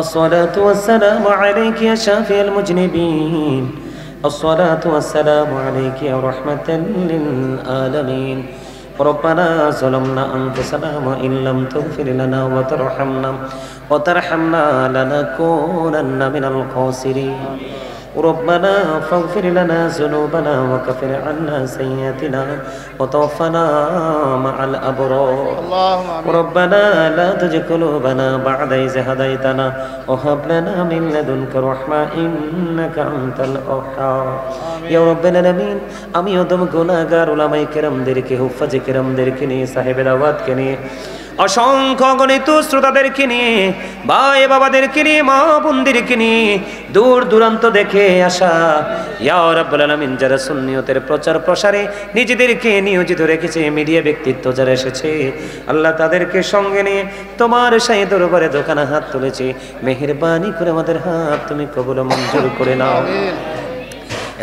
الصلاة والسلام عليك يا شافي المذنبين الصلاة والسلام عليك يا رحمة للعالمين ربنا ظلمنا أنفسنا وإن لم تغفر لنا وترحمنا لنكونن من الخاسرين ربنا فاغفر لنا ذنوبنا وكفر عنا سيئاتنا وتوفنا مع الأبرار ربنا لا تزغ قلوبنا بعد إذ هديتنا وهب لنا من لدنك رحمة إنك أنت الوهاب يا رب العالمين আমি ওদম গুনাহগার উলামায়ে কেরামদেরকে হুফাজে কেরামদেরকে নিয়ে সাহেবের দাওয়াতকে নিয়ে অসংখ্য গণিত শ্রোতাদেরকে নিয়ে ভাই বাবাদেরকে নিয়ে মা বোনদেরকে নিয়ে দূর দূরান্ত দেখে আসা ইয়া রাব্বুল আলামিন যারা সুন্নিয়তের প্রচার প্রসারে নিজেদেরকে নিয়োজিত রেখেছে মিডিয়া ব্যক্তিত্ব যারা এসেছে আল্লাহ তাদেরকে সঙ্গে নিয়ে তোমার শাহী দরবারে দোকানে হাত তুলেছে মেহেরবানি করে আমাদের হাত তুমি কবুল মঞ্জুর করে নাও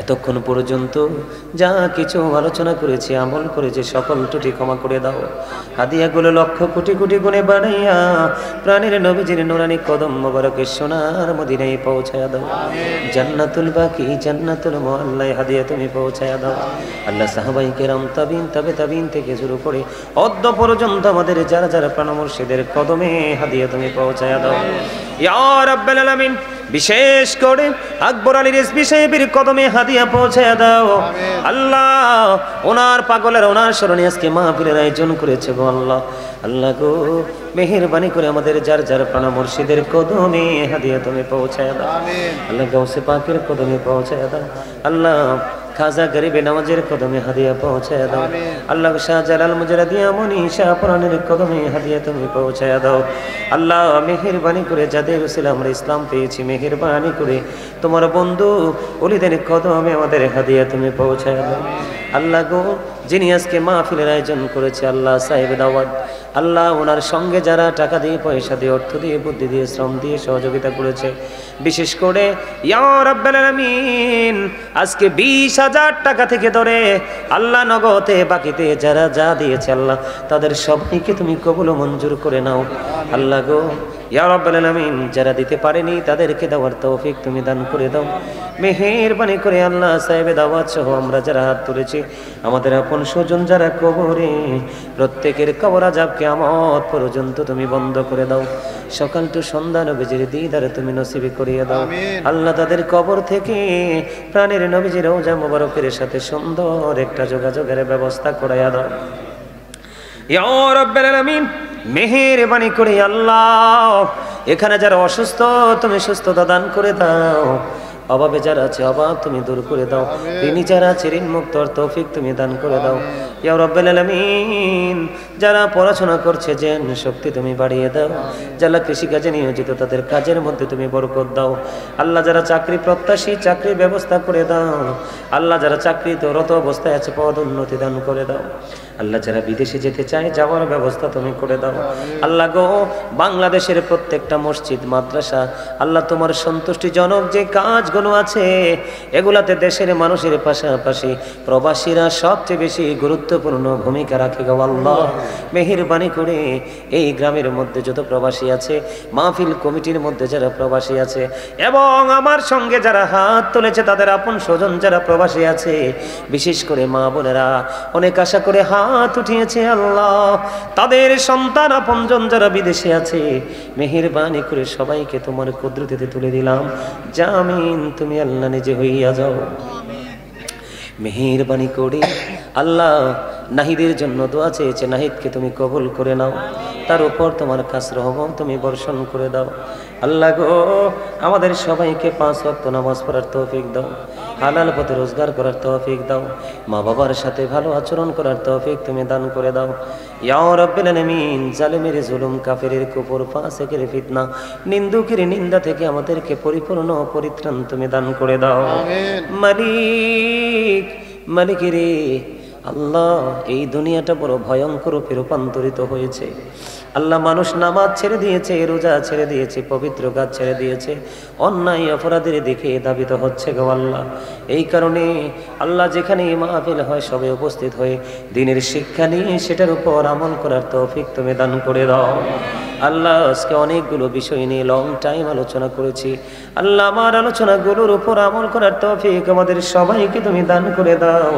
এতক্ষণ পর্যন্ত যা কিছু আলোচনা করেছি আমল করেছি সকল ত্রুটি ক্ষমা করে দাও হাদিয়াগুলো লক্ষ কোটি কোটি গুণে বাড়াইয়া প্রাণের নবীজির নুরানি কদম মোবারকের সোনার মদিনায় পৌঁছায়া দাও জান্নাতুল বাকি জান্নাতুল মুআল্লায় হাদিয়া তুমি পৌঁছায়া দাও আল্লাহ সাহাবায়ে কেরাম তাবিন থেকে শুরু করে অদ্য পর্যন্ত আমাদের যারা যারা প্রাণ মুর্শিদের কদমে হাদিয়া তুমি পৌঁছায়া দাও ইয়া রাব্বুল আলামিন বিশেষ করে আকবর আলী রিজভী সাহেবের কদমে হাদিয়া পৌঁছায়া দাও আল্লাহ ওনার পাগলের ওনার স্মরণে আজকে মাহফিলের আয়োজন করেছে গো আল্লাহ আল্লাহ গো মেহেরবানি করে আমাদের যার যার প্রাণ মুর্শিদের কদমে হাদিয়া তুমি পৌঁছায়া দাও আল্লাহ গাউসে পাকের কদমে পৌঁছায়া দাও আল্লাহ খাজা গরিবে নওয়াজের কদমে হাদিয়া পৌঁছায়া দাও আল্লাহ শাহজালাল মুজাদ্দিদ মনীষা পুরানের কদমে হাদিয়া তুমি পৌঁছায়া দাও আল্লাহ মেহেরবানি করে যাদের উসিলা আমরা ইসলাম পেয়েছি মেহেরবানি করে তোমার বন্ধু ওলিদের কদমে আমাদের হাদিয়া তুমি পৌঁছায়া দাও আল্লাহ গো যিনি আজকে মাহফিলের আয়োজন করেছে আল্লাহ সাহেব দাওয়াত আল্লাহ ওনার সঙ্গে যারা টাকা দিয়ে পয়সা দিয়ে অর্থ দিয়ে বুদ্ধি দিয়ে শ্রম দিয়ে সহযোগিতা করেছে বিশেষ করে ইয়া রাব্বুল আলামিন আজকে 20,000 টাকা থেকে ধরে আল্লাহ নগদে বাকিতে যারা যা দিয়েছে আল্লাহ তাদের সবাইকে তুমি কবুল মঞ্জুর করে নাও আল্লাহ গো ইয়া রাব্বুল আলামিন যারা দিতে পারেনি তাদেরকে দেওয়ার তৌফিক তুমি দান করে দাও মেহেরবানি করে আল্লাহ সাহেব দাওয়াত সহ আমরা যারা হাত তুলেছি আমাদের আপন স্বজন যারা কবরে প্রত্যেকের কবর আযাব কিয়ামত পর্যন্ত তুমি বন্ধ করে দাও সকাল টু সন্ধ্যা নবীজির দিদারে তুমি নসিব করিয়ে দাও আল্লাহ তাদের কবর থেকে প্রাণের নবীজির রওজা মুবারকের সাথে সুন্দর একটা যোগাযোগের ব্যবস্থা করাইয়া দাও ইয়া রাব্বুল আলামিন মেহেরবানি করে আল্লাহ এখানে যারা অসুস্থ তুমি সুস্থতা দান করে দাও অভাবে যারা আছে অভাব তুমি দূর করে দাও ঋণী যারা আছে ঋণ মুক্তর তৌফিক তুমি দান করে দাও ইয়া রাব্বুল আলামিন যারা পড়াশোনা করছে জেন শক্তি তুমি বাড়িয়ে দাও যারা কৃষিকাজে নিয়োজিত তাদের কাজের মধ্যে তুমি বরকত দাও আল্লাহ যারা চাকরি প্রত্যাশী চাকরির ব্যবস্থা করে দাও আল্লাহ যারা চাকরিতে রত অবস্থায় আছে পদ উন্নতি দান করে দাও আল্লাহ যারা বিদেশে যেতে চায় যাওয়ার ব্যবস্থা তুমি করে দাও আল্লাহ গো বাংলাদেশের প্রত্যেকটা মসজিদ মাদ্রাসা আল্লাহ তোমার সন্তুষ্টিজনক যে কাজগুলো আছে এগুলাতে দেশের মানুষের পাশাপাশি প্রবাসীরা সবচেয়ে বেশি গুরুত্বপূর্ণ ভূমিকা রাখে গো আল্লাহ মেহেরবানি করে এই গ্রামের মধ্যে যত প্রবাসী আছে মাহফিল কমিটির মধ্যে যারা প্রবাসী আছে এবং আমার সঙ্গে যারা হাত তুলেছে তাদের আপন স্বজন যারা প্রবাসী আছে বিশেষ করে মা বোনেরা অনেক আশা করে হাত উঠিয়েছে আল্লাহ তাদের সন্তান আপনজন যারা বিদেশে আছে মেহেরবানি করে সবাইকে তোমার কুদরতিতে তুলে দিলাম জামিন তুমি আল্লাহ নিজে হইয়া যাও মেহেরবানি করে আল্লাহ নাহিদের জন্য দোয়া চেয়েছে নাহিদকে তুমি কবুল করে নাও তার উপর তোমার কাছ রহমত তুমি বর্ষণ করে দাও আল্লাহ গো আমাদের সবাইকে 5 ওয়াক্ত নামাজ পড়ার তৌফিক দাও হালাল পথে রোজগার করার তৌফিক দাও মা বাবার সাথে ভালো আচরণ করার তৌফিক তুমি দান করে দাও ইয়া রাব্বুল আলামিন জালিমের জুলুম কাফেরের কুফর ফাসিকের ফিতনা নিন্দুকের নিন্দা থেকে আমাদেরকে পরিপূর্ণ পরিত্রাণ তুমি দান করে দাও আমিন মালিক রে আল্লাহ এই দুনিয়াটা বড় ভয়ঙ্কর রূপে রূপান্তরিত হয়েছে আল্লাহ মানুষ নামাজ ছেড়ে দিয়েছে রোজা ছেড়ে দিয়েছে পবিত্র কাজ ছেড়ে দিয়েছে অন্যায় অপরাধের দিকে ধাবিত হচ্ছে গো আল্লাহ এই কারণে আল্লাহ যেখানে মাহফিল হয় সবে উপস্থিত হয়ে দ্বীনের শিক্ষা নিয়ে সেটার উপর আমল করার তৌফিক তুমি দান করে দাও আল্লাহ আজকে অনেকগুলো বিষয় নিয়ে লং টাইম আলোচনা করেছি। আল্লাহ আমার আলোচনাগুলোর উপর আমল করার তৌফিক আমাদের সবাইকে তুমি দান করে দাও।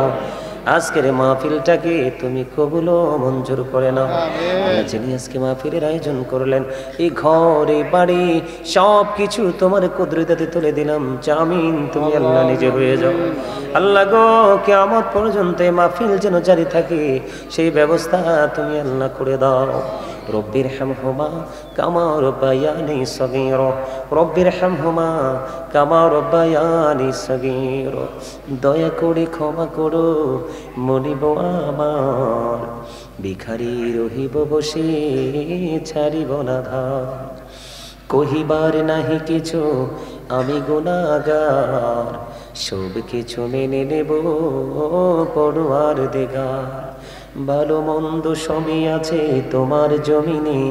আজকের মাহফিলটাকে তুমি কবুল ও মঞ্জুর করে নাও। আল্লাহ যিনি আজকে মাহফিলের আয়োজন করলেন, এই ঘর এই বাড়ি সব কিছু তোমার কুদরতে তুলে দিলাম। জামিন তুমি আল্লাহ নিজে হয়ে যাও। আল্লাহ গো, কিয়ামত পর্যন্ত এই মাহফিল যেন জারি থাকে সেই ব্যবস্থা তুমি আল্লাহ করে দাও। রব্বির হামহুমা কামা রব্বায়ানি সগীরা, রব্বির হামহুমা কামা রব্বায়ানি সগীরা। দয়া করে ক্ষমা করো মনিব আমার, ভিখারি রহিব বসে ছাড়িব না ধার। কহিবার নাহি কিছু আমি গুনাহগার, সব কিছু মেনে নেব পরওয়ারদিগার। ভালো মন্দ সবই আছে তোমার জমিনে।